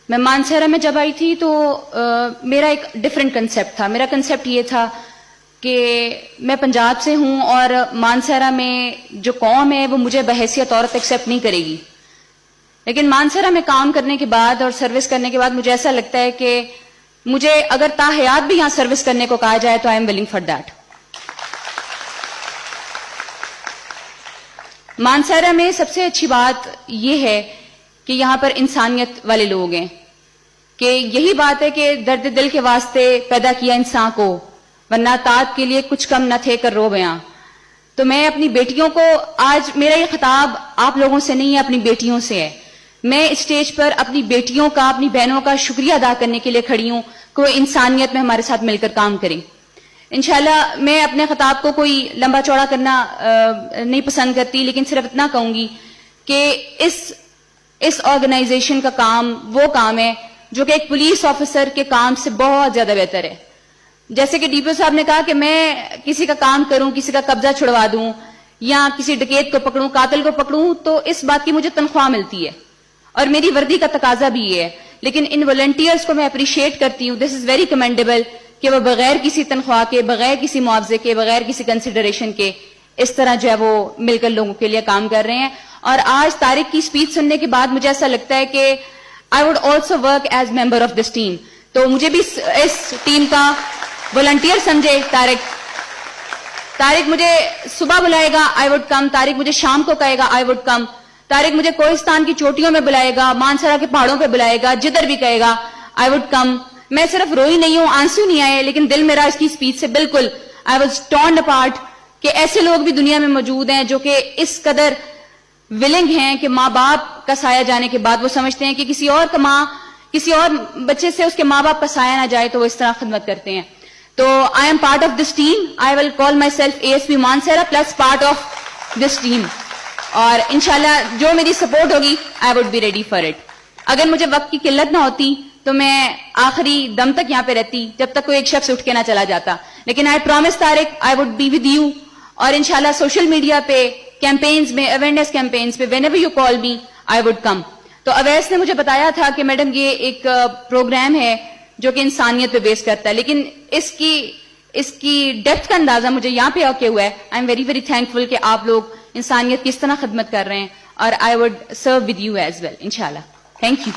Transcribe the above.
میں مانسہرہ میں جب آئی تھی تو میرا ایک ڈفرینٹ کنسیپٹ تھا. میرا کنسیپٹ یہ تھا کہ میں پنجاب سے ہوں اور مانسہرہ میں جو قوم ہے وہ مجھے بحیثیت عورت ایکسیپٹ نہیں کرے گی. لیکن مانسہرہ میں کام کرنے کے بعد اور سروس کرنے کے بعد مجھے ایسا لگتا ہے کہ مجھے اگر تا حیات بھی یہاں سروس کرنے کو کہا جائے تو I am willing for that. Mansehra میں سب سے اچھی بات یہ ہے کہ یہاں پر انسانیت والے لوگ ہیں, کہ یہی بات ہے کہ درد دل کے واسطے پیدا کیا انسان کو, ورنہ تات کے لیے کچھ کم نہ تھے کر رو بیاں. تو میں اپنی بیٹیوں کو, آج میرا یہ خطاب آپ لوگوں سے نہیں ہے, اپنی بیٹیوں سے ہے. میں اسٹیج پر اپنی بیٹیوں کا, اپنی بہنوں کا شکریہ ادا کرنے کے لیے کھڑی ہوں کہ وہ انسانیت میں ہمارے ساتھ مل کر کام کریں. انشاءاللہ میں اپنے خطاب کو کوئی لمبا چوڑا کرنا نہیں پسند کرتی, لیکن صرف اتنا کہوں گی کہ اس آرگنائزیشن کا کام وہ کام ہے جو کہ ایک پولیس آفیسر کے کام سے بہت زیادہ بہتر ہے. جیسے کہ ڈی پی او صاحب نے کہا کہ میں کسی کا کام کروں, کسی کا قبضہ چھڑوا دوں یا کسی ڈکیت کو پکڑوں, قاتل کو پکڑوں, تو اس بات کی مجھے تنخواہ ملتی ہے اور میری وردی کا تقاضا بھی یہ ہے. لیکن ان والنٹیئرز کو میں اپریشیٹ کرتی ہوں, دس از ویری کمینڈیبل, کہ وہ بغیر کسی تنخواہ کے, بغیر کسی معاوضے کے, بغیر کسی کنسیڈریشن کے اس طرح جو ہے وہ مل کر لوگوں کے لیے کام کر رہے ہیں. اور آج طارق کی اسپیچ سننے کے بعد مجھے ایسا لگتا ہے کہ I would also work as member of this team. تو مجھے بھی اس ٹیم کا والنٹیئر سمجھے. طارق مجھے صبح بلائے گا, آئی ووڈ کم. طارق مجھے شام کو کہے گا, آئی ووڈ کم. طارق مجھے کوہستان کی چوٹیوں میں بلائے گا, مانسہرہ کے پہاڑوں پہ بلائے گا, جدھر بھی کہے گا, آئی ووڈ کم. میں صرف روئی نہیں ہوں, آنسو نہیں آئے, لیکن دل میرا اس کی اسپیچ سے بالکل آئی واز ٹورن اپارٹ, کہ ایسے لوگ بھی دنیا میں موجود ہیں جو کہ اس قدر ولنگ ہیں کہ ماں باپ کا سایہ جانے کے بعد وہ سمجھتے ہیں کہ کسی اور کا ماں, کسی اور بچے سے اس کے ماں باپ کا سایہ نہ جائے, تو وہ اس طرح خدمت کرتے ہیں. تو I am part of this team. I will call myself ASP Mansehra plus part of this team. اور انشاءاللہ جو میری سپورٹ ہوگی I would be ready for it. اگر مجھے وقت کی قلت نہ ہوتی تو میں آخری دم تک یہاں پہ رہتی, جب تک کوئی ایک شخص اٹھ کے نہ چلا جاتا. لیکن I promise Tariq, I would be with you. اور انشاءاللہ سوشل میڈیا پہ, کیمپینز میں, اویئرنیس کیمپینز پہ, whenever you call me I would come. تو اویس نے مجھے بتایا تھا کہ میڈم یہ ایک پروگرام ہے جو کہ انسانیت پہ بیس کرتا ہے, لیکن اس کی ڈیپتھ کا اندازہ مجھے یہاں پہ آ کے ہوا ہے. I am very very thankful کہ آپ لوگ انسانیت کی اس طرح خدمت کر رہے ہیں, اور I would serve with you as well انشاءاللہ. Thank you.